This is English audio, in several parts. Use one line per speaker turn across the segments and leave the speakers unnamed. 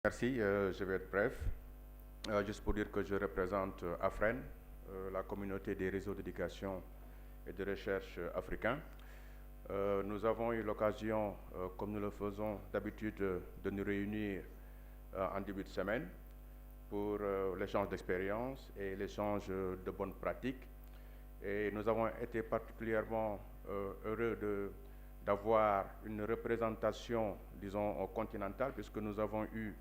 Merci, je vais être bref. Juste pour dire que je représente AFREN, la communauté des réseaux d'éducation et de recherche africains. Nous avons eu l'occasion, comme nous le faisons d'habitude, de nous réunir en début de semaine pour l'échange d'expériences et l'échange de bonnes pratiques. Et nous avons été particulièrement heureux d'avoir une représentation, disons, continentale, puisque nous avons eu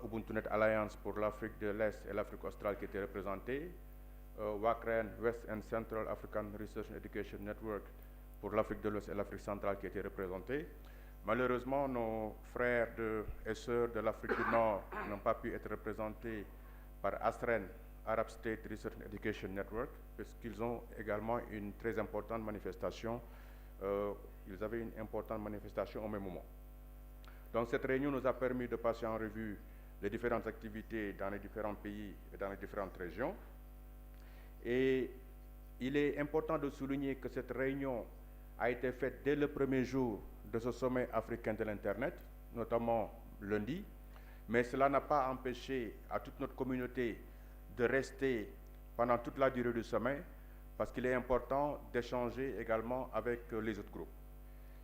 UbuntuNet Alliance pour l'Afrique de l'Est et l'Afrique australe qui était représentée, WACREN, West and Central African Research and Education Network pour l'Afrique de l'Ouest et l'Afrique centrale qui était représentée. Malheureusement, nos frères et sœurs de l'Afrique du Nord n'ont pas pu être représentés par ASREN, Arab State Research and Education Network, parce qu'ils ont également une très importante manifestation. Ils avaient une importante manifestation au même moment. Donc cette réunion nous a permis de passer en revue les différentes activités dans les différents pays et dans les différentes régions. Et il est important de souligner que cette réunion a été faite dès le premier jour de ce sommet africain de l'Internet, notamment lundi, mais cela n'a pas empêché à toute notre communauté de rester pendant toute la durée du sommet, parce qu'il est important d'échanger également avec les autres groupes.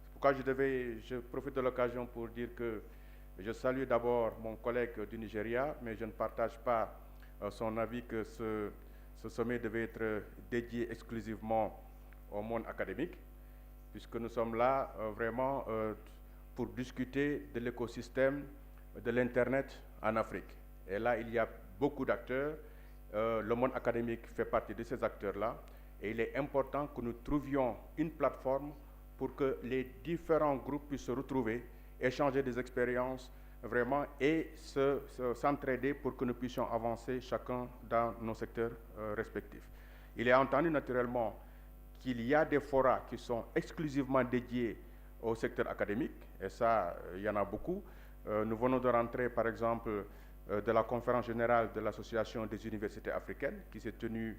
C'est pourquoi je profite de l'occasion pour dire que je salue d'abord mon collègue du Nigeria, mais je ne partage pas son avis que ce sommet devait être dédié exclusivement au monde académique, puisque nous sommes là vraiment pour discuter de l'écosystème de l'Internet en Afrique. Et là, il y a beaucoup d'acteurs. Le monde académique fait partie de ces acteurs-là. Et il est important que nous trouvions une plateforme pour que les différents groupes puissent se retrouver, échanger des expériences vraiment et s'entraider pour que nous puissions avancer chacun dans nos secteurs respectifs. Il est entendu naturellement qu'il y a des forats qui sont exclusivement dédiés au secteur académique, et ça, il y en a beaucoup. Nous venons de rentrer, par exemple, de la conférence générale de l'Association des universités africaines qui s'est tenue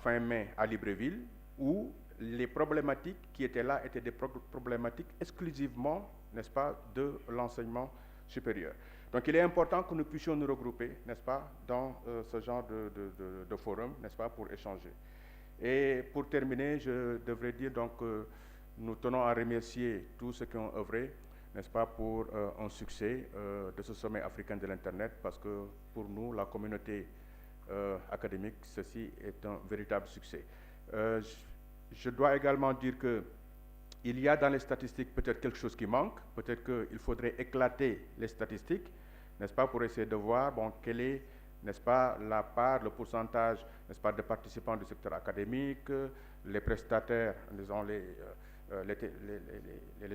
fin mai à Libreville, où les problématiques qui étaient là étaient des problématiques exclusivement, n'est-ce pas, de l'enseignement supérieur. Donc il est important que nous puissions nous regrouper, n'est-ce pas, dans ce genre de forum, n'est-ce pas, pour échanger. Et pour terminer, je devrais dire donc que nous tenons à remercier tous ceux qui ont œuvré, n'est-ce pas, pour un succès de ce sommet africain de l'Internet, parce que pour nous, la communauté académique, ceci est un véritable succès. Je dois également dire qu'il y a dans les statistiques peut-être quelque chose qui manque, peut-être qu'il faudrait éclater les statistiques, n'est-ce pas, pour essayer de voir, bon, quelle est, n'est-ce pas, la part, le pourcentage, n'est-ce pas, de participants du secteur académique, les prestataires, disons, les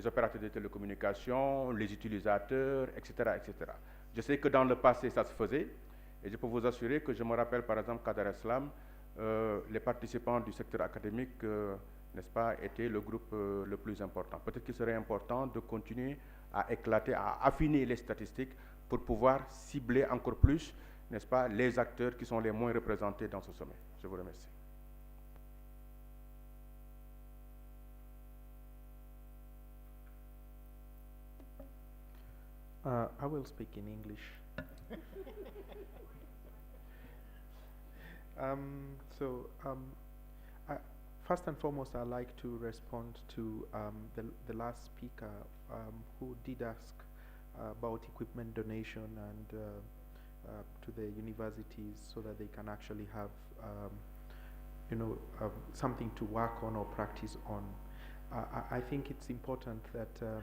opérateurs de télécommunications, les utilisateurs, etc., etc. Je sais que dans le passé, ça se faisait, et je peux vous assurer que je me rappelle, par exemple, qu'à Dar es Salaam, les participants du secteur académique, n'est-ce pas, étaient le groupe le plus important. Peut-être qu'il serait important de continuer à éclater, à affiner les statistiques pour pouvoir cibler encore plus, n'est-ce pas, les acteurs qui sont les moins représentés dans ce sommet. Je vous remercie.
I will speak in English. First and foremost, I'd like to respond to the last speaker who did ask about equipment donation and to the universities so that they can actually have something to work on or practice on. I think it's important that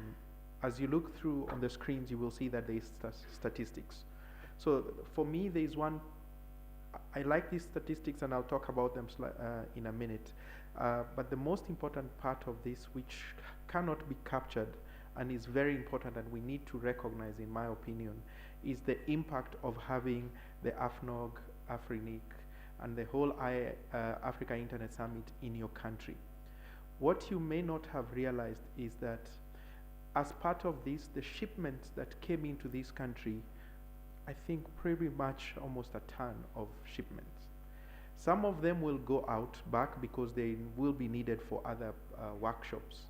as you look through on the screens, you will see that there is statistics. So for me, there is one. I like these statistics, and I'll talk about them in a minute. But the most important part of this, which cannot be captured and is very important and we need to recognize, in my opinion, is the impact of having the AFNOG, AFRINIC, and the whole Africa Internet Summit in your country. What you may not have realized is that as part of this, the shipments that came into this country, I think pretty much almost a ton of shipments. Some of them will go out back because they will be needed for other workshops,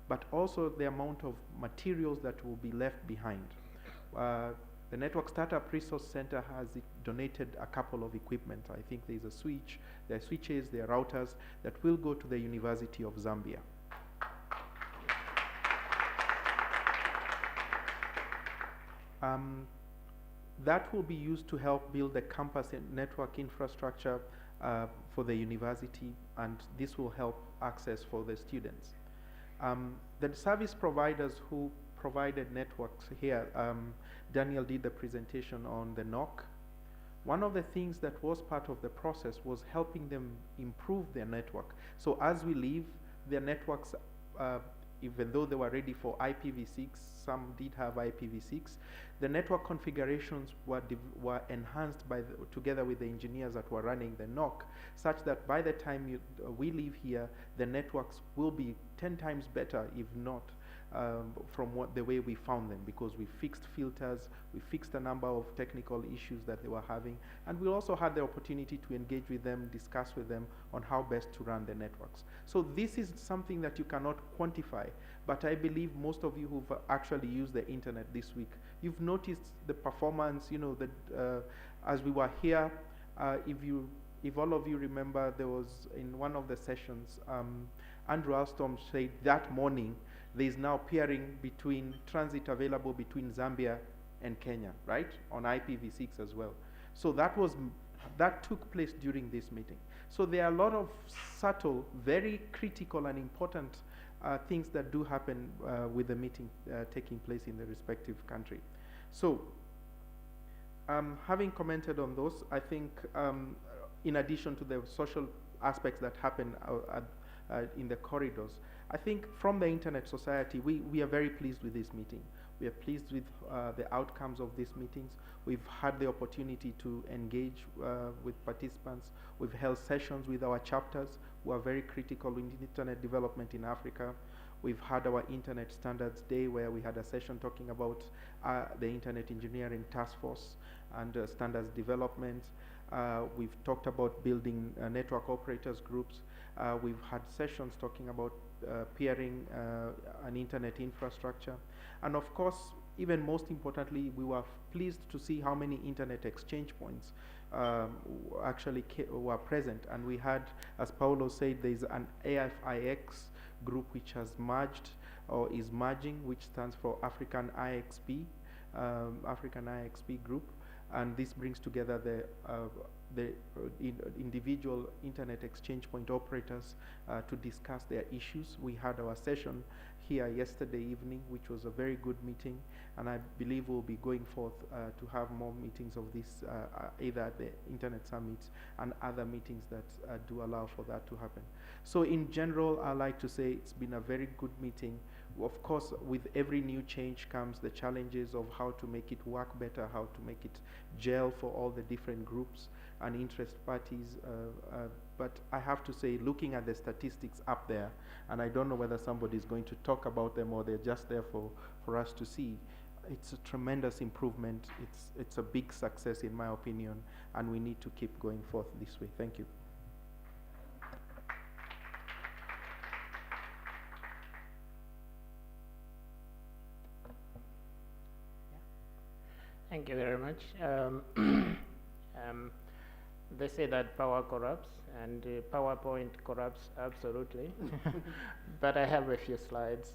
but also the amount of materials that will be left behind. The Network Startup Resource Center has donated a couple of equipment. I think there's a switch, there are switches, there are routers that will go to the University of Zambia. That will be used to help build the campus and network infrastructure for the university, and this will help access for the students. The service providers who provided networks here, Daniel did the presentation on the NOC. One of the things that was part of the process was helping them improve their network. So as we leave, their networks, even though they were ready for IPv6, some did have IPv6, the network configurations were enhanced together with the engineers that were running the NOC, such that by the time we leave here, the networks will be 10 times better, if not from the way we found them, because we fixed filters, we fixed a number of technical issues that they were having, and we also had the opportunity to engage with them, discuss with them on how best to run the networks. So this is something that you cannot quantify, but I believe most of you who've actually used the internet this week, you've noticed the performance, you know, that as we were here, if all of you remember, there was in one of the sessions, Andrew Alstom said that morning, there is now peering between transit available between Zambia and Kenya, right? On IPv6 as well. So that took place during this meeting. So there are a lot of subtle, very critical and important things that do happen with the meeting taking place in the respective country. So having commented on those, I think in addition to the social aspects that happen in the corridors, I think from the Internet Society, we are very pleased with this meeting. We are pleased with the outcomes of these meetings. We've had the opportunity to engage with participants. We've held sessions with our chapters who are very critical in internet development in Africa. We've had our Internet Standards Day where we had a session talking about the Internet Engineering Task Force and standards development. We've talked about building network operators groups. We've had sessions talking about peering an internet infrastructure. And of course, even most importantly, we were pleased to see how many internet exchange points actually were present. And we had, as Paulo said, there's an AF18 group which has merged or is merging, which stands for African IXP, African IXP group. And this brings together the individual internet exchange point operators to discuss their issues. We had our session here yesterday evening, which was a very good meeting, and I believe we'll be going forth to have more meetings of this, either at the Internet Summits and other meetings that do allow for that to happen. So in general, I like to say it's been a very good meeting. Of course, with every new change comes the challenges of how to make it work better, how to make it gel for all the different groups and interest parties. But I have to say, looking at the statistics up there, and I don't know whether somebody is going to talk about them or they're just there for us to see, it's a tremendous improvement. It's a big success in my opinion, and we need to keep going forth this way. Thank you.
Thank you very much. They say that power corrupts, and PowerPoint corrupts absolutely. But I have a few slides.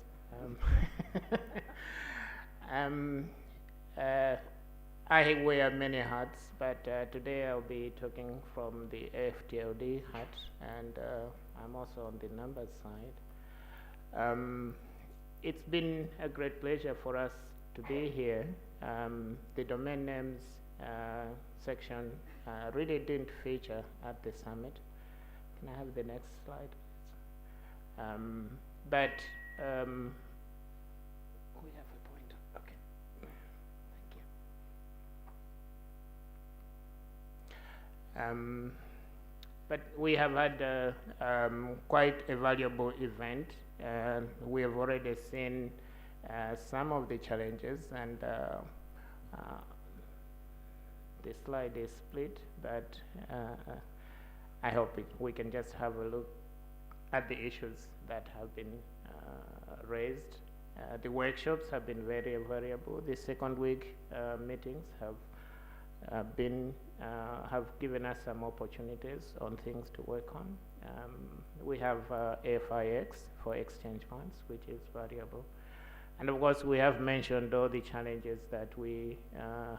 I wear many hats, but today I'll be talking from the AFTLD hat, and I'm also on the numbers side. It's been a great pleasure for us to be here. The domain names section really didn't feature at the summit. Can I have the next slide? But we have a pointer. Okay. Thank you. But we have had quite a valuable event. We have already seen some of the challenges, and the slide is split, but I hope we can just have a look at the issues that have been raised The workshops have been very variable. The second week meetings have given us some opportunities on things to work on. We have AF18 for exchange funds, which is variable. And of course, we have mentioned all the challenges that we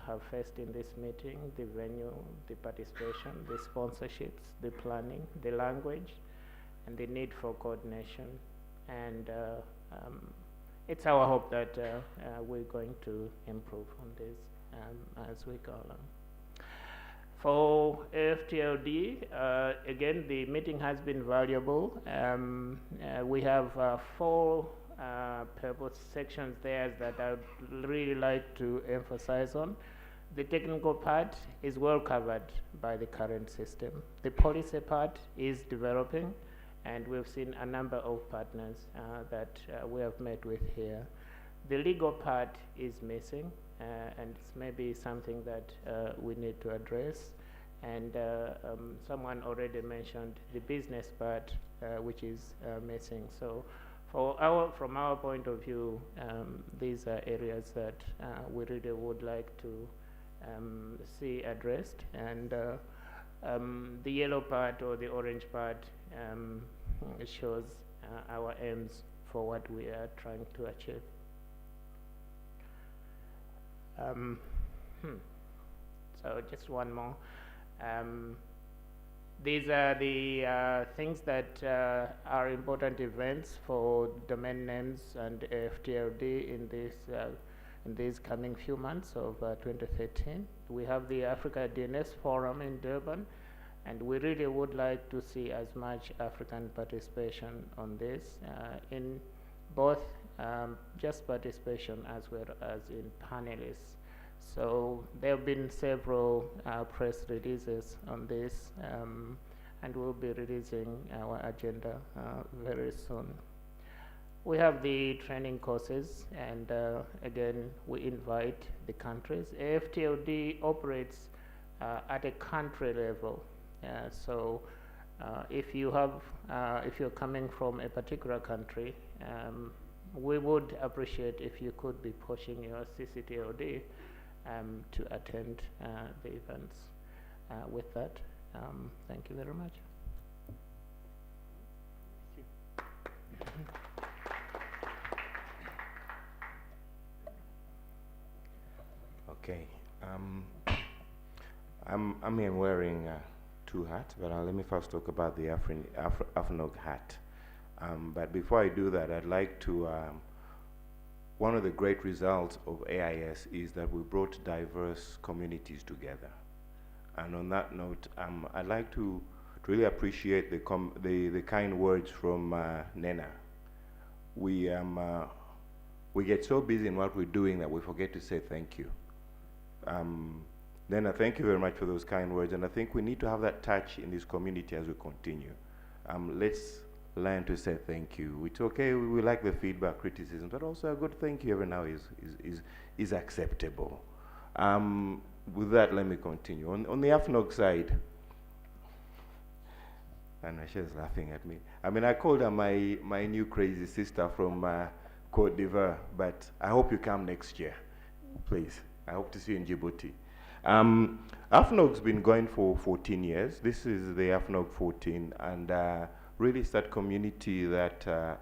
have faced in this meeting: the venue, the participation, the sponsorships, the planning, the language, and the need for coordination. And it's our hope that we're going to improve on this as we go along. For AFTLD, again, the meeting has been valuable. We have 4 purpose sections there that I'd really like to emphasize on. The technical part is well covered by the current system. The policy part is developing, and we've seen a number of partners that we have met with here. The legal part is missing, and it's maybe something that we need to address. And someone already mentioned the business part, which is missing. So from our point of view, these are areas that we really would like to see addressed. And the yellow part or the orange part shows our aims for what we are trying to achieve. So just one more. These are the things that are important events for domain names and AFTLD in these coming few months of 2013. We have the Africa DNS Forum in Durban, and we really would like to see as much African participation on this, in both just participation as well as in panelists. So there have been several press releases on this, and we'll be releasing our agenda very soon. We have the training courses, and again, we invite the countries. AFTLD operates at a country level. So if you're coming from a particular country, we would appreciate if you could be pushing your CCTLD to attend the events. With that, thank you very much.
Okay, I'm here wearing 2 hats, but let me first talk about the AFNOG hat. But before I do that, I'd like to, one of the great results of AIS is that we brought diverse communities together. And on that note, I'd like to really appreciate the kind words from Nena. We get so busy in what we're doing that we forget to say thank you. Nena, thank you very much for those kind words, and I think we need to have that touch in this community as we continue. Let's learn to say thank you. It's okay, we like the feedback, criticism, but also a good thank you every now is acceptable. With that, let me continue. On the AFNOG side, and she's laughing at me. I mean, I called her my new crazy sister from Cote d'Ivoire, but I hope you come next year, please. I hope to see you in Djibouti. AFNOG's been going for 14 years. This is the AFNOG 14, and really it's that community that the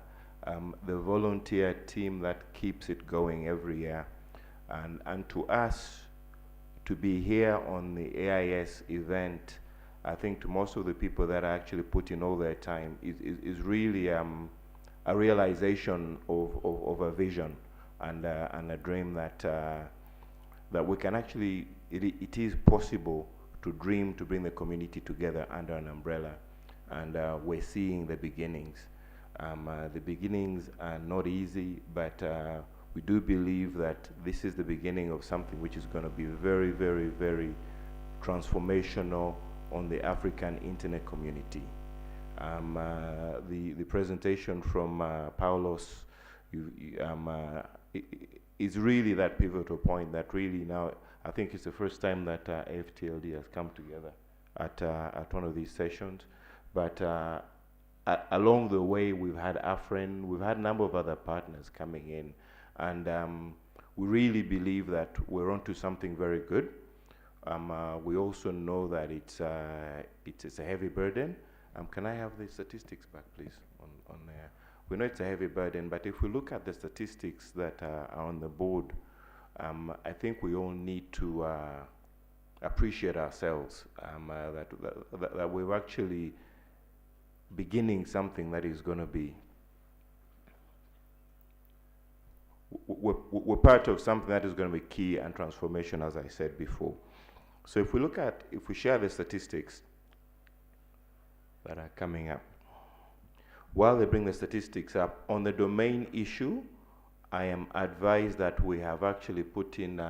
volunteer team that keeps it going every year. And to us, to be here on the AIS event, I think to most of the people that actually put in all their time is really a realization of a vision and a dream that we can actually, it is possible to dream to bring the community together under an umbrella. And we're seeing the beginnings. The beginnings are not easy, but we do believe that this is the beginning of something which is going to be very, very, very transformational on the African internet community. The presentation from Paulos is really that pivotal point that really now, I think it's the first time that AFTLD has come together at one of these sessions. But along the way, we've had AFREN, we've had a number of other partners coming in, and we really believe that we're onto something very good. We also know that it's a heavy burden. Can I have the statistics back, please, on there? We know it's a heavy burden, but if we look at the statistics that are on the board, I think we all need to appreciate ourselves, that we're actually beginning something that is going to be, we're part of something that is going to be key and transformation, as I said before. So if we share the statistics that are coming up, while they bring the statistics up, on the domain issue, I am advised that we have actually put in,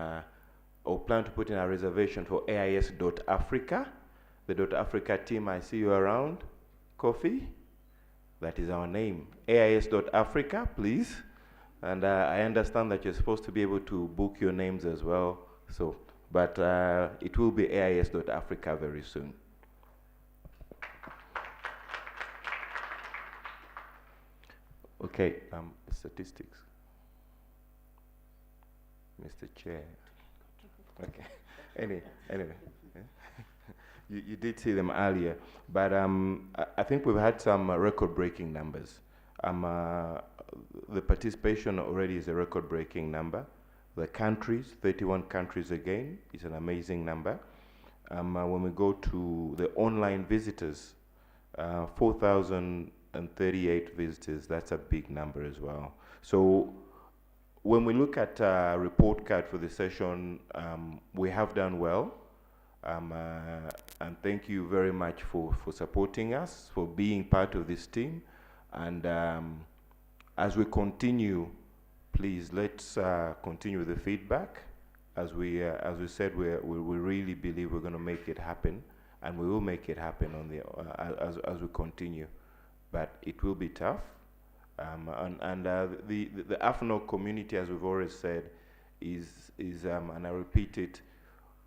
or plan to put in a reservation for AIS.Africa. The .Africa team, I see you around. Kofi, that is our name. AIS.Africa, please. And I understand that you're supposed to be able to book your names as well. So, but it will be AIS.Africa very soon. Okay, statistics. Mr. Chair. Okay. Anyway. You did see them earlier, but I think we've had some record-breaking numbers. The participation already is a record-breaking number. The countries, 31 countries again, is an amazing number. When we go to the online visitors, 4,038 visitors, that's a big number as well. So when we look at a report card for the session, we have done well. And thank you very much for supporting us, for being part of this team. And as we continue, please let's continue the feedback. As we said, we really believe we're going to make it happen, and we will make it happen on the as we continue. But it will be tough. The AFNOG community, as we've always said, is and I repeat it,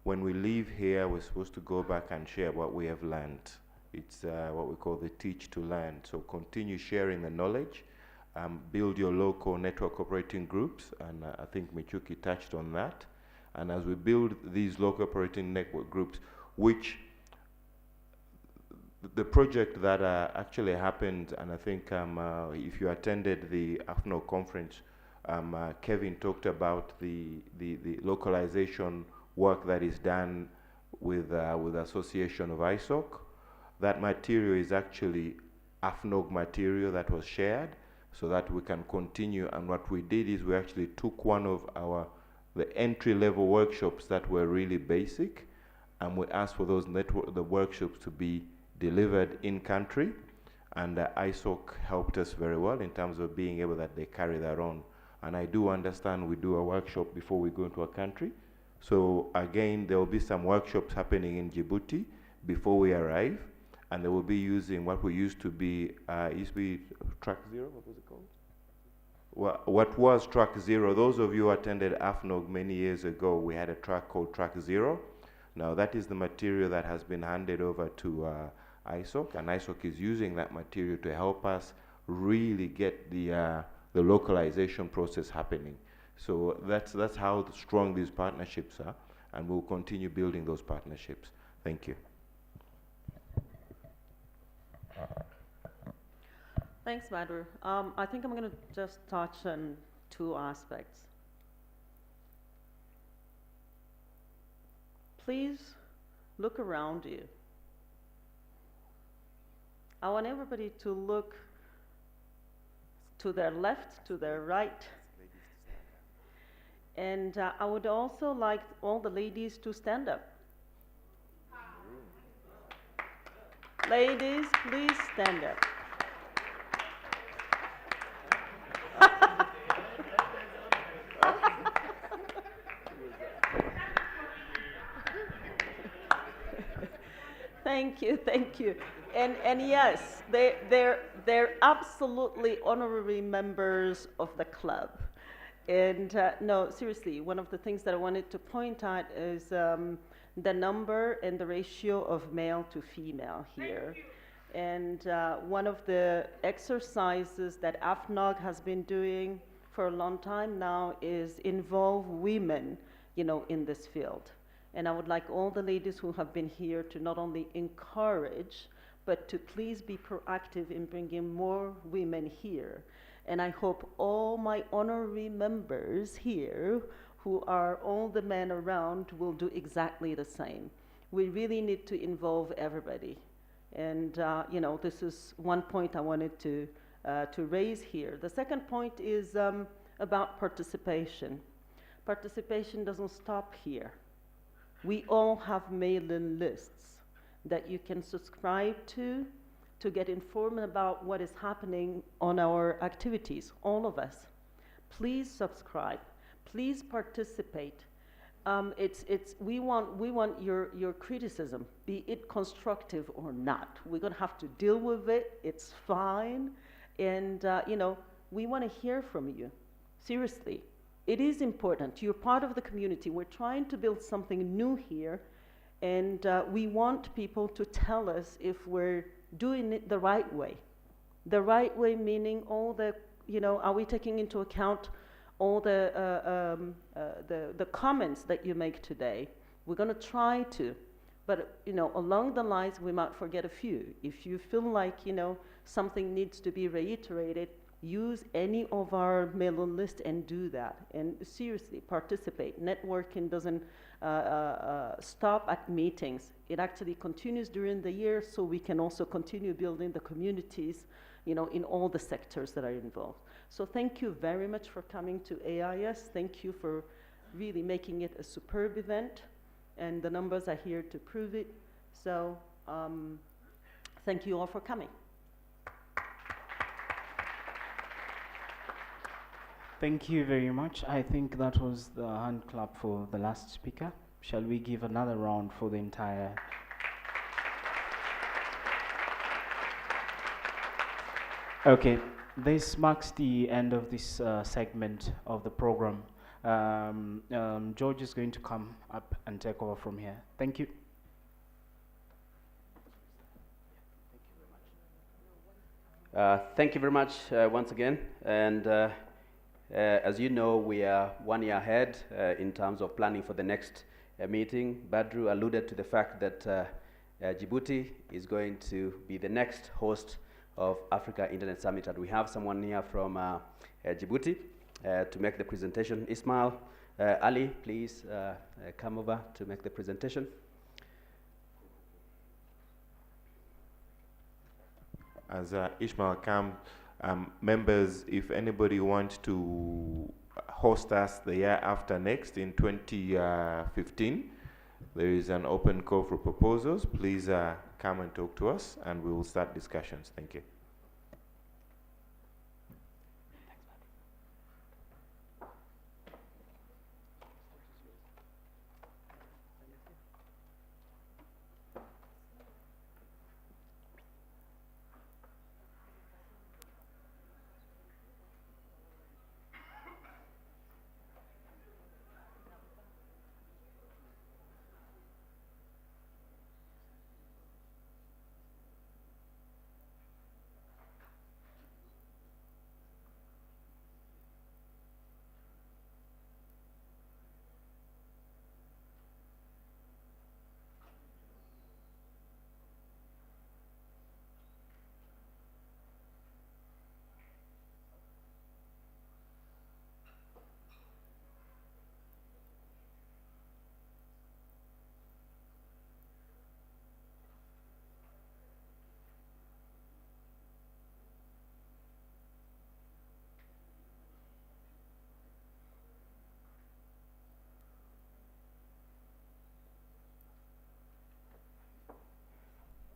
when we leave here, we're supposed to go back and share what we have learned. It's what we call the teach to learn. So continue sharing the knowledge, build your local network operating groups, and I think Michuki touched on that. And as we build these local operating network groups, which the project that actually happened, and I think if you attended the AFNO conference, Kevin talked about the localization work that is done with the Association of ISOC. That material is actually AFNOG material that was shared so that we can continue. And what we did is we actually took one of the entry-level workshops that were really basic, and we asked for those the workshops to be delivered in country, and ISOC helped us very well in terms of being able that they carry that on. And I do understand we do a workshop before we go into a country. So again, there will be some workshops happening in Djibouti before we arrive, and they will be using what we used to be Track Zero, what was it called? What was Track Zero, those of you who attended AFNOG many years ago, we had a track called Track Zero. Now that is the material that has been handed over to ISOC, and ISOC is using that material to help us really get the localization process happening. So that's how strong these partnerships are, and we'll continue building those partnerships. Thank you.
Thanks, Badru. I think I'm going to just touch on two aspects. Please look around you. I want everybody to look to their left, to their right. And I would also like all the ladies to stand up. Ladies, please stand up. Thank you, thank you. And yes, they're absolutely honorary members of the club. And no, seriously, one of the things that I wanted to point out is the number and the ratio of male to female here. And one of the exercises that AFNOG has been doing for a long time now is involve women, in this field. And I would like all the ladies who have been here to not only encourage, but to please be proactive in bringing more women here. And I hope all my honorary members here, who are all the men around, will do exactly the same. We really need to involve everybody. And this is one point I wanted to raise here. The second point is about participation. Participation doesn't stop here. We all have mailing lists that you can subscribe to get informed about what is happening on our activities, all of us. Please subscribe, please participate. We want your criticism, be it constructive or not. We're gonna have to deal with it, it's fine. And we wanna hear from you, seriously. It is important, you're part of the community. We're trying to build something new here, and we want people to tell us if we're doing it the right way. The right way meaning all the, are we taking into account all the comments that you make today? We're gonna try to, but along the lines we might forget a few. If you feel like something needs to be reiterated, use any of our mailing list and do that. And seriously, participate. Networking doesn't stop at meetings. It actually continues during the year, so we can also continue building the communities, in all the sectors that are involved. So thank you very much for coming to AIS. Thank you for really making it a superb event, and the numbers are here to prove it. So thank you all for coming.
Thank you very much. I think that was the hand clap for the last speaker. Shall we give another round for the entire... Okay, this marks the end of this segment of the program. George is going to come up and take over from here. Thank you.
Thank you very much once again. And as you know, we are 1 year ahead in terms of planning for the next meeting. Badru alluded to the fact that Djibouti is going to be the next host of Africa Internet Summit, and we have someone here from Djibouti to make the presentation. Ismail Ali, please come over to make the presentation.
As Ishmael comes, members, if anybody wants to host us the year after next in 2015, there is an open call for proposals. Please come and talk to us, and we will start discussions. Thank you.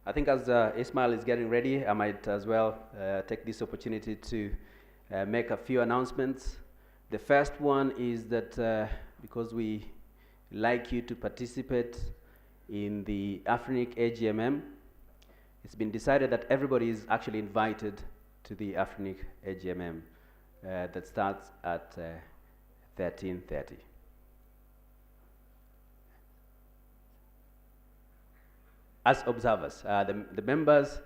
I think as Ismail is getting ready, I might as well take this opportunity to make a few announcements. The first one is that because we like you to participate in the AFNIC AGMM, it's been decided that everybody is actually invited to the AFNIC AGMM that starts at 13:30. As observers, the members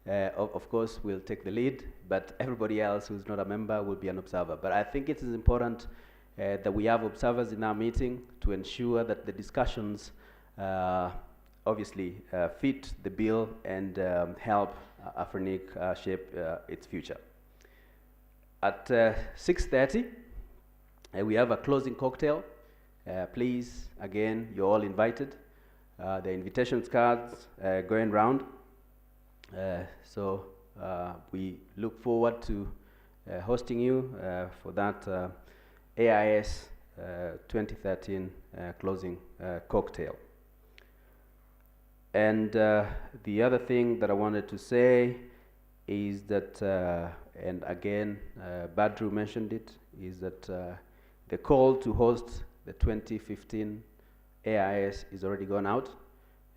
of course, will take the lead, but everybody else who's not a member will be an observer. But I think it is important that we have observers in our meeting to ensure that the discussions obviously fit the bill and help Afrinic shape its future. At 6:30, we have a closing cocktail. Please, again, you're all invited. The invitation cards going round. So we look forward to hosting you for that AIS 2013 closing cocktail. And the other thing that I wanted to say is that, and again, Badru mentioned it, is that the call to host the 2015 AIS is already gone out.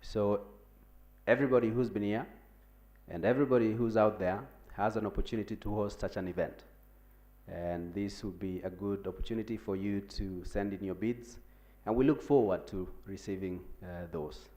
So everybody who's been here and everybody who's out there has an opportunity to host such an event. And this would be a good opportunity for you to send in your bids, and we look forward to receiving those.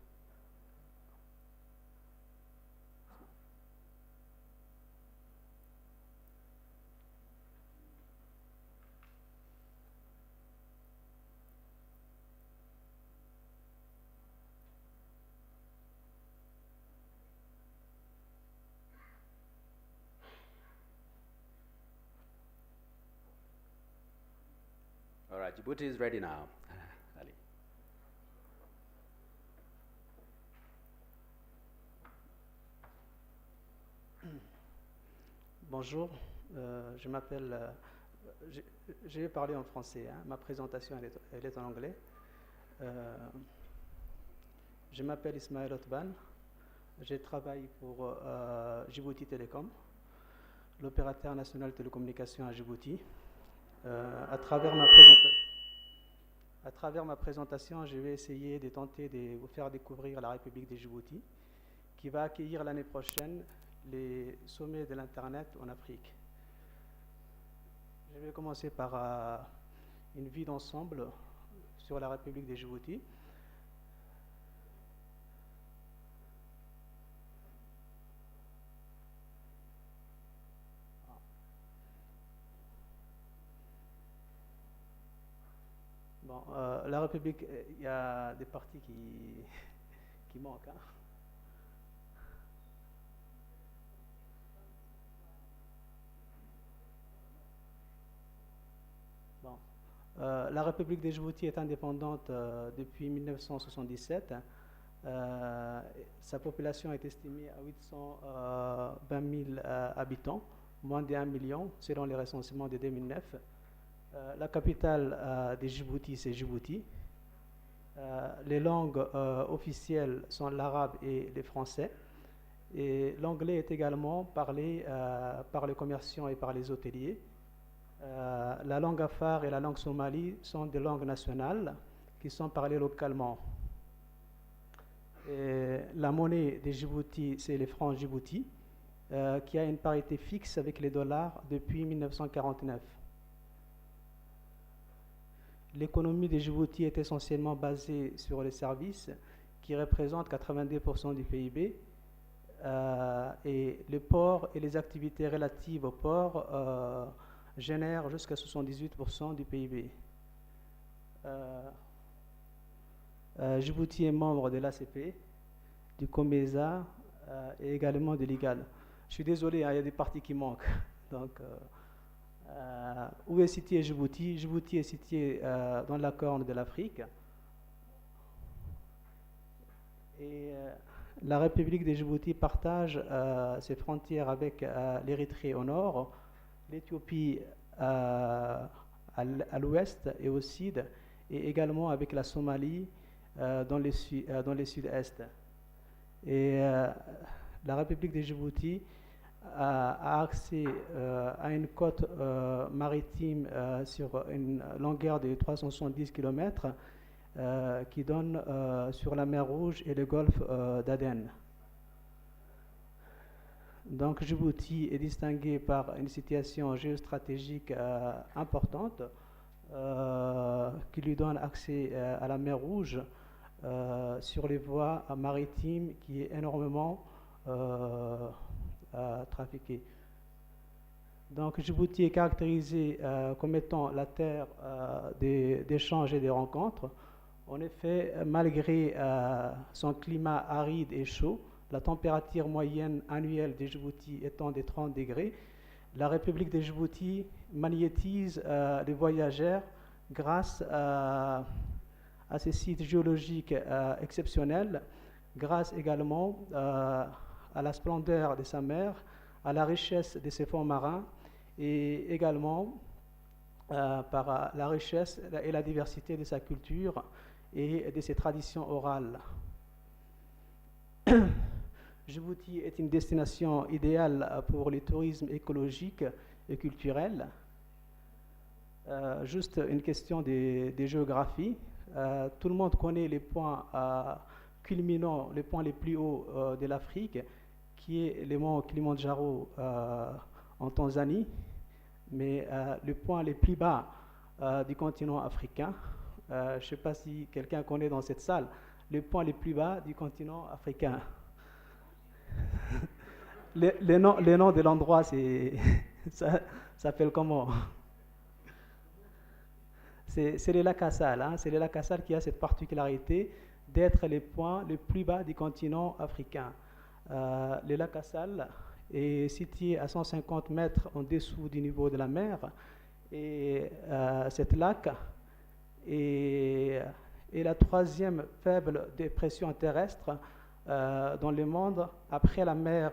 All right, Djibouti is ready now. Ali.
Bonjour, je m'appelle, je vais parler en français, hein. Ma présentation elle est en anglais. Je m'appelle Ismaël Otban, je travaille pour Djibouti Telecom, l'opérateur national de télécommunications à Djibouti. À travers ma présentation, je vais essayer de tenter de vous faire découvrir la République de Djibouti, qui va accueillir l'année prochaine les sommets de l'Internet en Afrique. Je vais commencer par une vue d'ensemble sur la République de Djibouti. Bon, la République, il y a des parties qui manquent. Hein. Bon. La République de Djibouti est indépendante depuis 1977. Sa population est estimée à 820 000 habitants, moins de 1 million selon les recensements de 2009. La capitale de Djibouti, c'est Djibouti. Les langues officielles sont l'arabe et le français. Et l'anglais est également parlé par les commerçants et par les hôteliers. La langue afar et la langue somali sont des langues nationales qui sont parlées localement. Et la monnaie de Djibouti, c'est le franc Djibouti, qui a une parité fixe avec les dollars depuis 1949. L'économie de Djibouti est essentiellement basée sur les services qui représentent 82% du PIB et les ports et les activités relatives aux ports génèrent jusqu'à 78% du PIB. Djibouti est membre de l'ACP, du COMESA et également de l'IGAD. Je suis désolé, hein, il y a des parties qui manquent. Donc, où est situé Djibouti? Djibouti est situé dans la Corne de l'Afrique. Et la République de Djibouti partage ses frontières avec l'Érythrée au nord, l'Éthiopie à l'ouest et au sud, et également avec la Somalie dans le sud-est. Et la République de Djibouti a accès à une côte maritime sur une longueur de 370 km qui donne sur la mer Rouge et le golfe d'Aden. Donc Djibouti est distingué par une situation géostratégique importante qui lui donne accès à la mer Rouge sur les voies maritimes qui est énormément trafiqués. Donc Djibouti est caractérisé comme étant la terre d'échanges et de rencontres. En effet, malgré son climat aride et chaud, la température moyenne annuelle de Djibouti étant de 30 degrés, la République de Djibouti magnétise les voyageurs grâce à ces sites géologiques exceptionnels, grâce également à la splendeur de sa mer, à la richesse de ses fonds marins et également par la richesse et la diversité de sa culture et de ses traditions orales. Djibouti est une destination idéale pour le tourisme écologique et culturel. Juste une question de géographie. Tout le monde connaît les points culminants, les points les plus hauts de l'Afrique, qui est le mont Kilimandjaro en Tanzanie, mais le point les plus bas du continent africain, je ne sais pas si quelqu'un connaît dans cette salle, le point les plus bas du continent africain. Le nom de l'endroit, ça s'appelle comment? C'est le lac Assal, hein? C'est le lac Assal qui a cette particularité d'être le point le plus bas du continent africain. Le lac Assal est situé à 150 mètres en dessous du niveau de la mer et cet lac est la troisième faible dépression terrestre dans le monde après la mer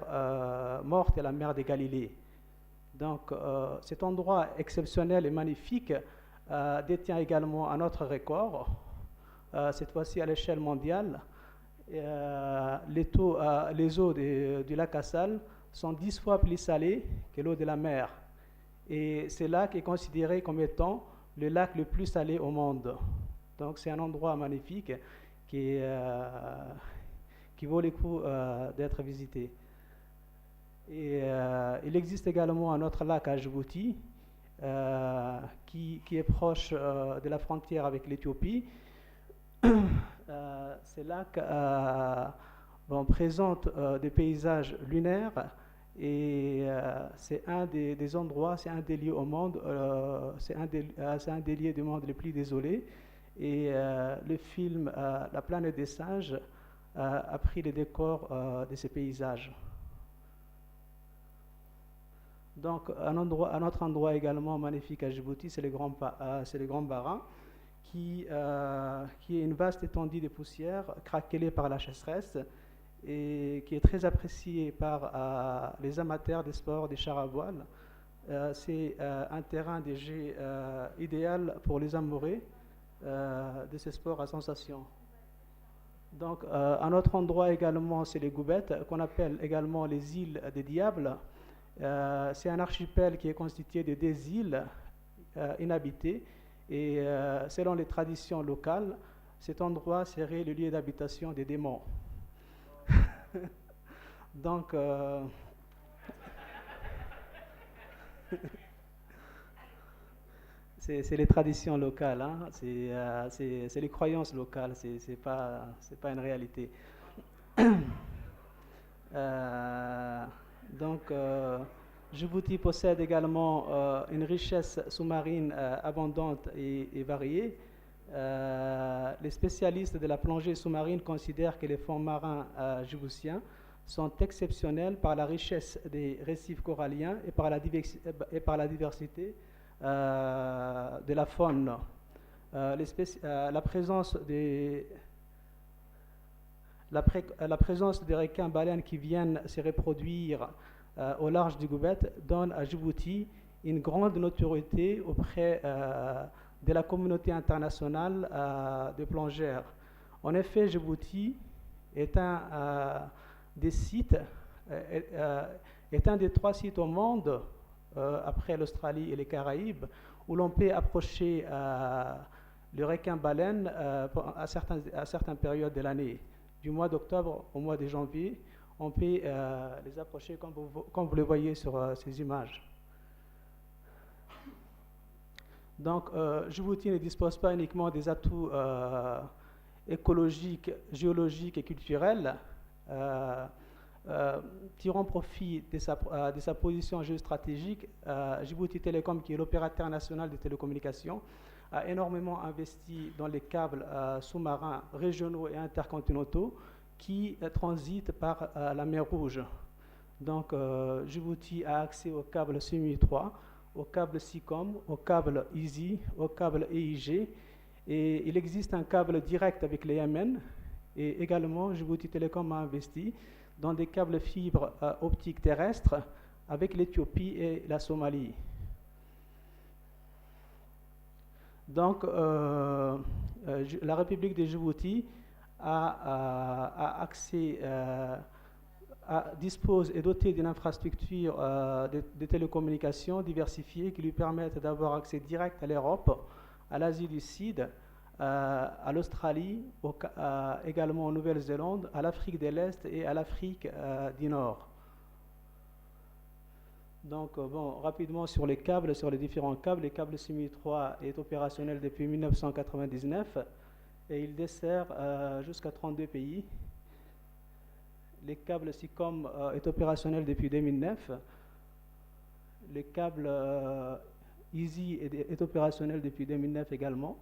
Morte et la mer de Galilée. Donc cet endroit exceptionnel et magnifique détient également un autre record, cette fois-ci à l'échelle mondiale. Les eaux du lac Assal sont 10 fois plus salées que l'eau de la mer. Et ce lac est considéré comme étant le lac le plus salé au monde. Donc c'est un endroit magnifique qui vaut le coup d'être visité. Et il existe également un autre lac à Djibouti qui est proche de la frontière avec l'Éthiopie. Ces lacs présentent des paysages lunaires et c'est un des endroits, c'est un des lieux au monde, c'est un des lieux du monde les plus désolés. Et le film La planète des singes a pris les décors de ces paysages. Donc un autre endroit également magnifique à Djibouti, c'est le Grand Barin, qui est une vaste étendue de poussière craquelée par la sécheresse et qui est très appréciée par les amateurs des sports des chars à voile. C'est un terrain de jeu idéal pour les amoureux de ces sports à sensation. Donc un autre endroit également, c'est les Goubettes, qu'on appelle également les îles des Diables. C'est un archipel qui est constitué de 2 îles inhabitées et selon les traditions locales, cet endroit serait le lieu d'habitation des démons. Donc, c'est les traditions locales, hein? C'est les croyances locales, c'est pas une réalité. Donc, Djibouti possède également une richesse sous-marine abondante et variée. Les spécialistes de la plongée sous-marine considèrent que les fonds marins djiboutiens sont exceptionnels par la richesse des récifs coralliens et par la diversité de la faune. La présence des requins baleines qui viennent se reproduire au large du Goubet donne à Djibouti une grande notoriété auprès de la communauté internationale de plongeurs. En effet, Djibouti est un des 3 sites au monde, après l'Australie et les Caraïbes, où l'on peut approcher le requin-baleine à certaines périodes de l'année. Du mois d'octobre au mois de janvier, on peut les approcher comme vous le voyez sur ces images. Donc, Djibouti ne dispose pas uniquement des atouts écologiques, géologiques et culturels. tirant profit de sa position géostratégique, Djibouti Telecom, qui est l'opérateur national des télécommunications, a énormément investi dans les câbles sous-marins régionaux et intercontinentaux qui transitent par la mer Rouge. Donc, Djibouti a accès au câble SIMI 3, au câble SICOM, au câble EASY, au câble EIG, et il existe un câble direct avec le Yémen, et également Djibouti Telecom a investi dans des câbles fibres optiques terrestres avec l'Éthiopie et la Somalie. Donc, la République de Djibouti a accès, dispose et doté d'une infrastructure de télécommunications diversifiée qui lui permettent d'avoir accès direct à l'Europe, à l'Asie du Sud, à l'Australie, également en Nouvelle-Zélande, à l'Afrique de l'Est et à l'Afrique du Nord. Donc, bon, rapidement sur les câbles, sur les différents câbles, le câble SIMI 3 est opérationnel depuis 1999 et il dessert jusqu'à 32 pays. Le câble SICOM est opérationnel depuis 2009. Le câble EASY est opérationnel depuis 2009 également.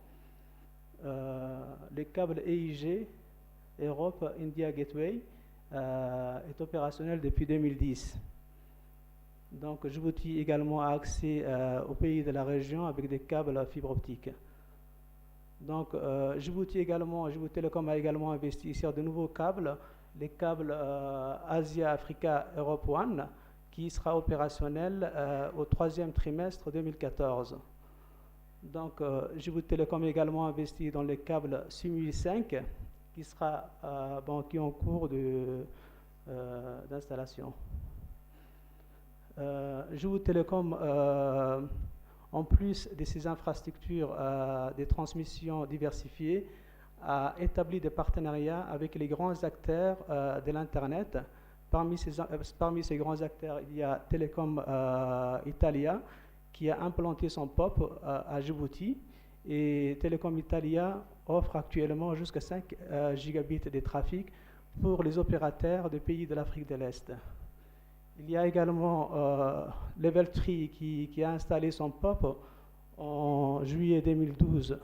Le câble EIG, Europe India Gateway, est opérationnel depuis 2010. Donc, Djibouti également a accès aux pays de la région avec des câbles fibre optique. Donc, Djibouti Telecom a également investi sur de nouveaux câbles, les câbles Asia Africa Europe One, qui sera opérationnel au 3e trimestre 2014. Donc, Djibouti Telecom a également investi dans les câbles SIMI 5, qui est en cours d'installation. Djibouti Telecom, en plus de ses infrastructures de transmission diversifiées, a établi des partenariats avec les grands acteurs de l'Internet. Parmi ces grands acteurs, il y a Telecom Italia, qui a implanté son POP à Djibouti. Et Telecom Italia offre actuellement jusqu'à 5 gigabits de trafic pour les opérateurs des pays de l'Afrique de l'Est. Il y a également Level 3 qui a installé son POP en juillet 2012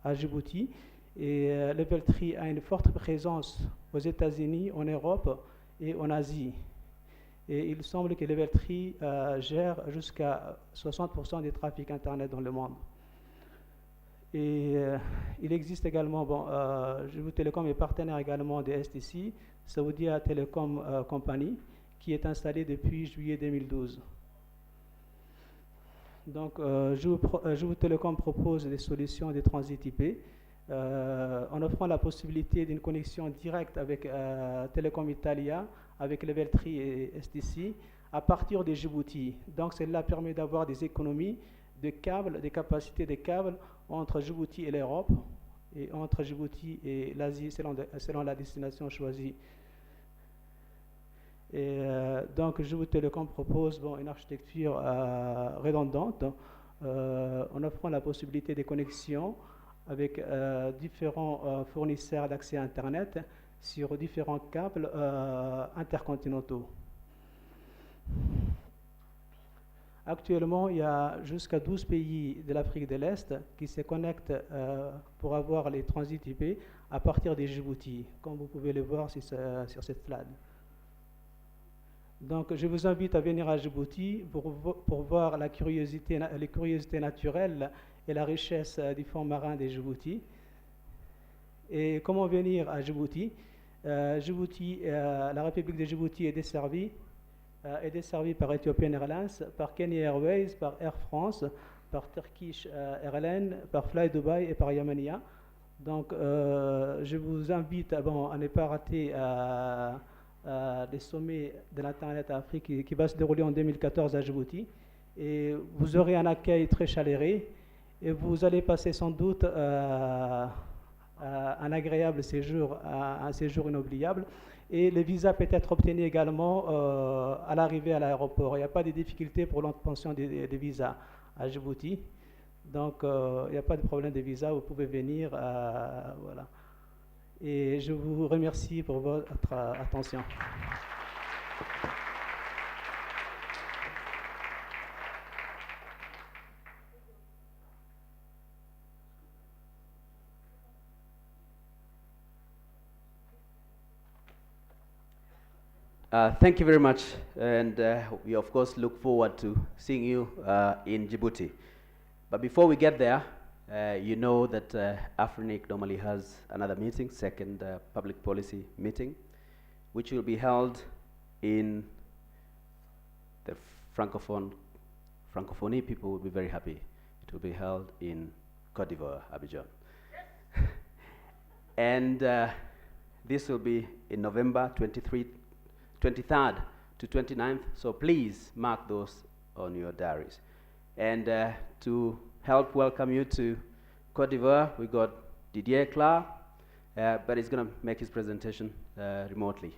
à Djibouti. Et Level 3 a une forte présence aux États-Unis, en Europe et en Asie. Et il semble que Level 3 gère jusqu'à 60% des trafics Internet dans le monde. Et il existe également, Djibouti Telecom est partenaire également de STC, Saudia Telecom Company, qui est installé depuis juillet 2012. Donc, Djibouti Telecom propose des solutions de transit IP en offrant la possibilité d'une connexion directe avec Telecom Italia, avec Level 3 et STC, à partir de Djibouti. Donc, cela permet d'avoir des économies de câbles, des capacités de câbles entre Djibouti et l'Europe, et entre Djibouti et l'Asie, selon la destination choisie. Et donc, Djibouti Telecom propose une architecture redondante en offrant la possibilité de connexion avec différents fournisseurs d'accès à Internet sur différents câbles intercontinentaux. Actuellement, il y a jusqu'à 12 pays de l'Afrique de l'Est qui se connectent pour avoir les transits IP à partir de Djibouti, comme vous pouvez le voir sur cette slide. Donc, je vous invite à venir à Djibouti pour voir les curiosités naturelles et la richesse du fond marin de Djibouti. Et comment venir à Djibouti? La République de Djibouti est desservie par Ethiopian Airlines, par Kenya Airways, par Air France, par Turkish Airlines, par Fly Dubai et par Yamania. Donc, je vous invite à ne pas rater les sommets de l'Internet Afrique qui va se dérouler en 2014 à Djibouti. Et vous aurez un accueil très chaleureux et vous allez passer sans doute un agréable séjour, un séjour inoubliable. Et le visa peut être obtenu également à l'arrivée à l'aéroport. Il n'y a pas de difficulté pour l'obtention des visas à Djibouti. Donc, il n'y a pas de problème de visa, vous pouvez venir. Voilà. Et je vous remercie pour votre attention.
Thank you very much, and we of course look forward to seeing you in Djibouti. But before we get there, you know that AFRINIC normally has another meeting, second public policy meeting, which will be held in the Francophonie people will be very happy. It will be held in Côte d'Ivoire, Abidjan. And this will be in November 23rd to 29th, so please mark those on your diaries. And to help welcome you to Côte d'Ivoire, we got Didier Clark, but he's going to make his presentation remotely.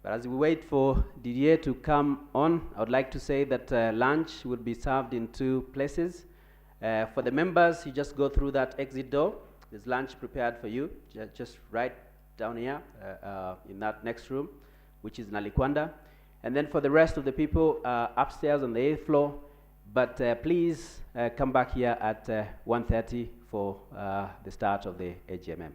But as we wait for Didier to come on, I would like to say that lunch will be served in 2 places. For the members, you just go through that exit door. There's lunch prepared for you, just right down here in that next room, which is Nalikwanda. And then for the rest of the people, upstairs on the 8th floor. But please come back here at 1:30 for the start of the AGMM.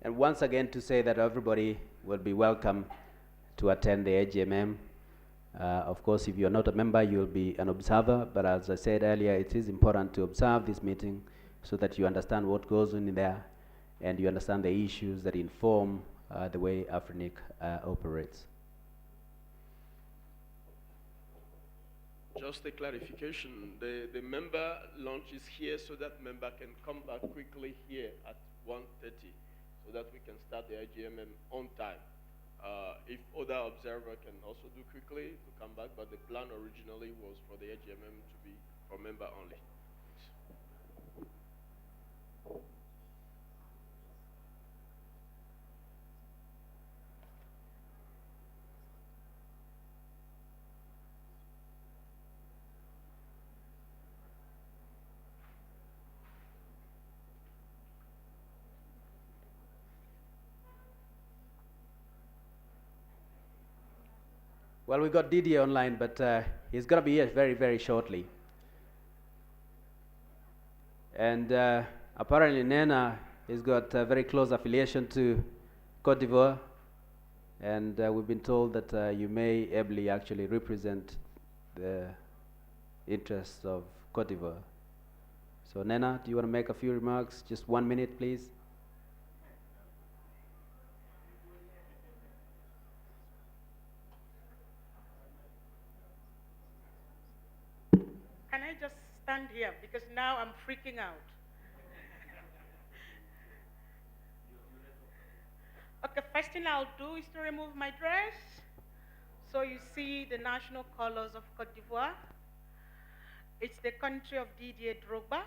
And once again to say that everybody will be welcome to attend the AGMM. Of course, if you're not a member, you'll be an observer, but as I said earlier, it is important to observe this meeting so that you understand what goes on in there and you understand the issues that inform the way AFRINIC operates.
Just a clarification, the member launch is here so that member can come back quickly here at 1:30. So that we can start the IGMM on time. If other observer can also do quickly to come back, but the plan originally was for the IGMM to be for member only.
Well, we got Didier online, but he's going to be here very, very shortly. And apparently Nena has got a very close affiliation to Côte d'Ivoire. And we've been told that you may ably actually represent the interests of Côte d'Ivoire. So Nena, do you want to make a few remarks? Just 1 minute, please.
Can I just stand here? Because now I'm freaking out. Okay, first thing I'll do is to remove my dress. So you see the national colors of Côte d'Ivoire. It's the country of Didier Drogba.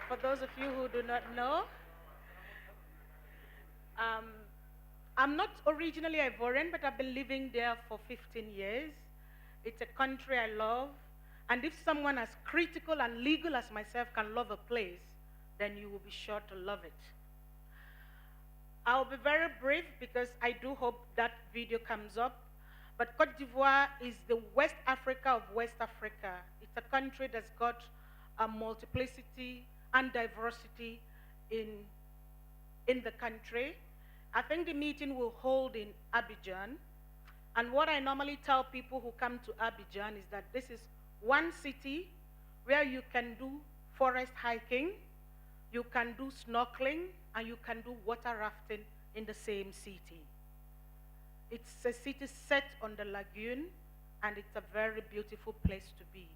For those of you who do not know, I'm not originally Ivorian, but I've been living there for 15 years. It's a country I love, and if someone as critical and legal as myself can love a place, then you will be sure to love it. I'll be very brief because I do hope that video comes up, but Côte d'Ivoire is the West Africa of West Africa. It's a country that's got a multiplicity and diversity in the country. I think the meeting will hold in Abidjan. And what I normally tell people who come to Abidjan is that this is one city where you can do forest hiking, you can do snorkeling, and you can do water rafting in the same city. It's a city set on the lagoon, and it's a very beautiful place to be.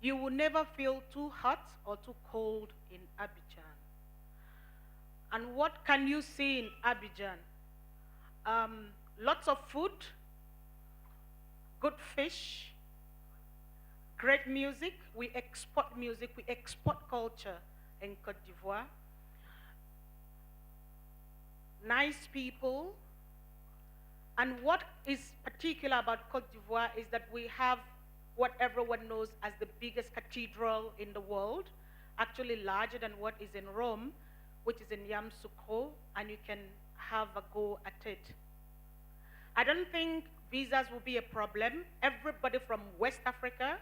You will never feel too hot or too cold in Abidjan. And what can you see in Abidjan? lots of food, good fish, great music. We export culture in Côte d'Ivoire. Nice people. And what is particular about Côte d'Ivoire is that we have what everyone knows as the biggest cathedral in the world, actually larger than what is in Rome, which is in Yamoussoukro, and you can have a go at it. I don't think visas will be a problem. Everybody from West Africa,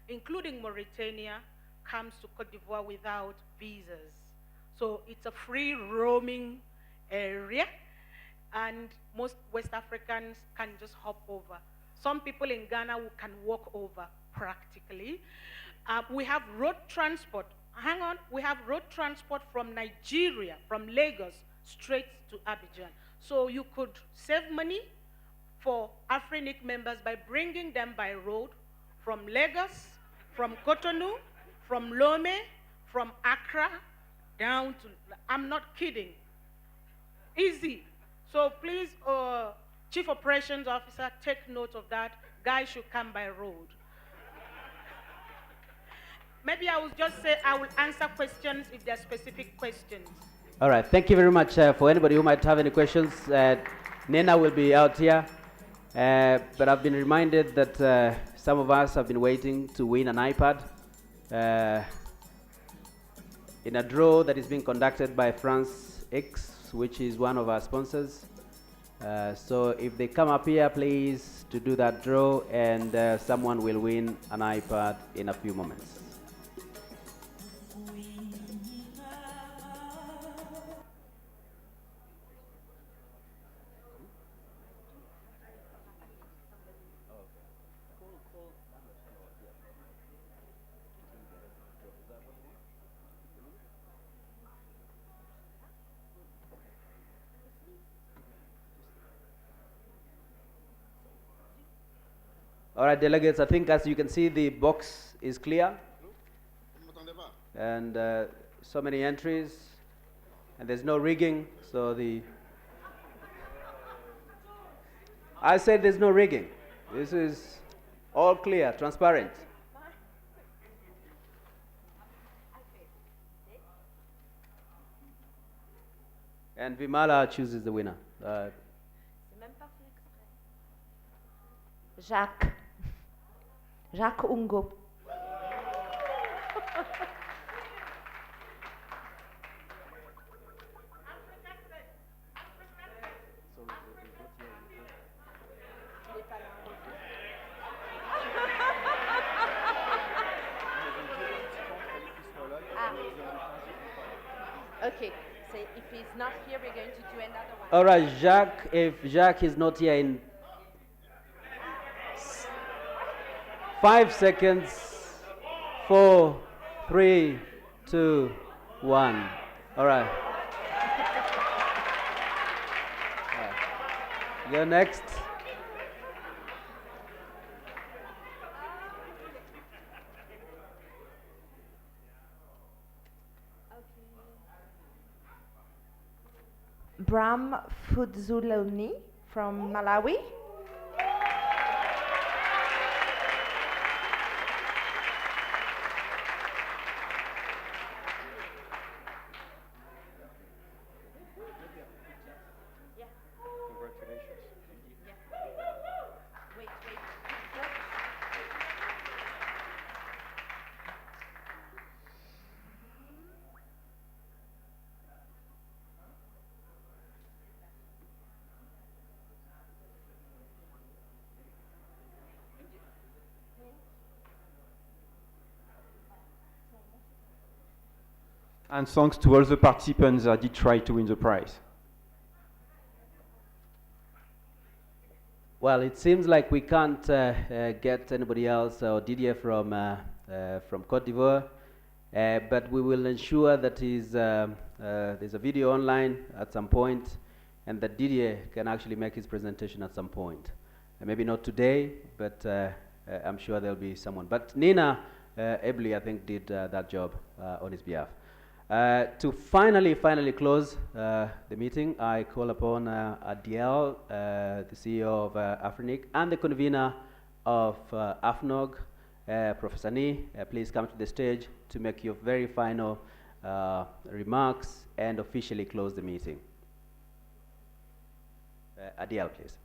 including Mauritania, comes to Côte d'Ivoire without visas. So it's a free roaming area, and most West Africans can just hop over. Some people in Ghana who can walk over practically. We have road transport. Hang on, we have road transport from Nigeria, from Lagos, straight to Abidjan. So you could save money for Afrinic members by bringing them by road from Lagos, from Cotonou, from Lomé, from Accra, down to, I'm not kidding, easy. So please, Chief Operations Officer, take note of that. Guys should come by road. Maybe I will just say I will answer questions if there are specific questions.
All right, thank you very much. For anybody who might have any questions, Nena will be out here. But I've been reminded that some of us have been waiting to win an iPad in a draw that is being conducted by France X, which is one of our sponsors. So if they come up here, please, to do that draw, and someone will win an iPad in a few moments. All right, delegates, I think as you can see, the box is clear. And so many entries, and there's no rigging, so I said there's no rigging. This is all clear, transparent. And Vimala chooses the winner.
Jacques Ungo. Okay, so if he's not here, we're going to do another one.
All right, Jacques, if Jacques is not here in 5 seconds, 4, 3, 2, 1. All right. You're next.
Bram Fudzuloni from Malawi.
And thanks to all the participants that did try to win the prize.
Well, it seems like we can't get anybody else or Didier from Côte d'Ivoire, but we will ensure that there's a video online at some point, and that Didier can actually make his presentation at some point. Maybe not today, but I'm sure there'll be someone. But Nina ably, I think, did that job on his behalf. To finally close the meeting, I call upon Adiel, the CEO of Afrinic, and the convener of AFNOG, Professor Ni. Please come to the stage to make your very final remarks and officially close the meeting. Adiel, please.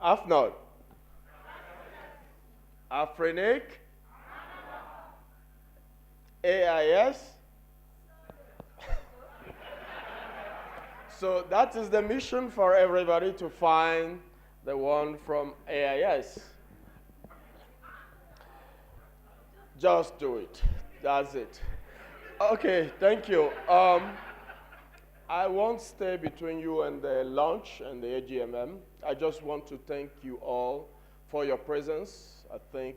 AFNOG, Afrinic, AIS. So that is the mission for everybody, to find the one from AIS. Just do it. That's it. Okay, thank you. I won't stay between you and the lunch and the AGMM. I just want to thank you all for your presence. I think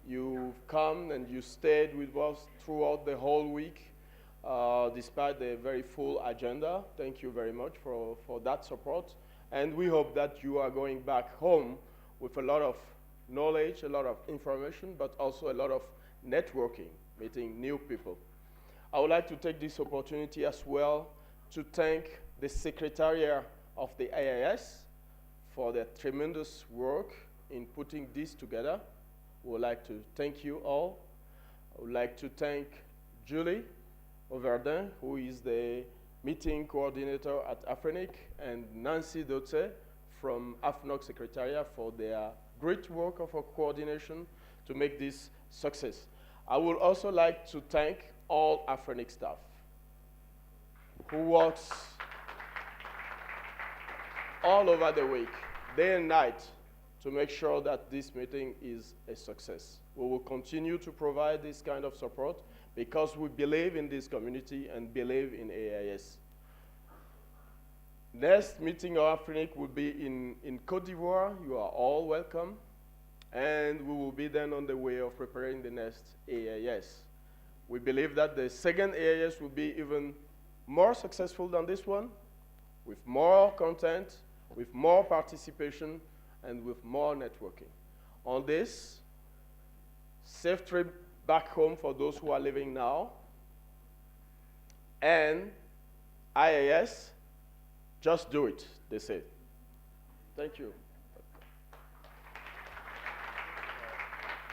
you've come and you stayed with us throughout the whole week, despite the very full agenda. Thank you very much for that support. And we hope that you are going back home with a lot of knowledge, a lot of information, but also a lot of networking, meeting new people. I would like to take this opportunity as well to thank the Secretariat of the AIS for their tremendous work in putting this together. We would like to thank you all. I would like to thank Julie Overdin, who is the meeting coordinator at Afrinic, and Nancy Dotze from AFNOG Secretariat for their great work of coordination to make this success. I would also like to thank all Afrinic staff who works all over the week, day and night, to make sure that this meeting is a success. We will continue to provide this kind of support because we believe in this community and believe in AIS. Next meeting of Afrinic will be in Côte d'Ivoire. You are all welcome. And we will be then on the way of preparing the next AIS. We believe that the second AIS will be even more successful than this one, with more content, with more participation, and with more networking. On this, safe trip back home for those who are living now, and IAS, just do it, they say. Thank you.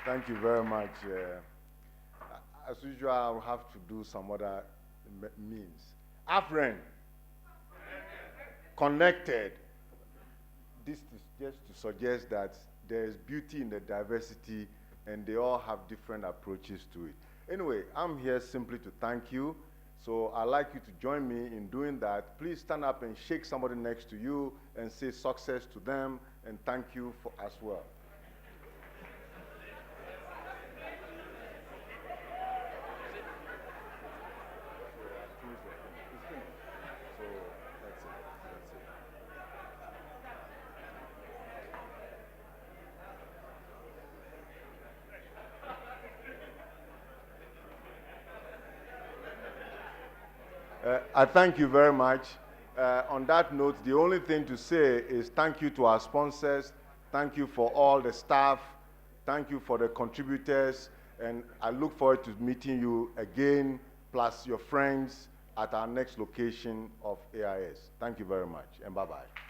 Thank you very much. As usual, I'll have to do some other means. Afren, connected. This is just to suggest that there is beauty in the diversity and they all have different approaches to it. Anyway, I'm here simply to thank you. So I'd like you to join me in doing that. Please stand up and shake somebody next to you and say success to them and thank you for as well. I thank you very much. On that note, the only thing to say is thank you to our sponsors, thank you for all the staff, thank you for the contributors, and I look forward to meeting you again, plus your friends, at our next location of AIS. Thank you very much, and bye-bye.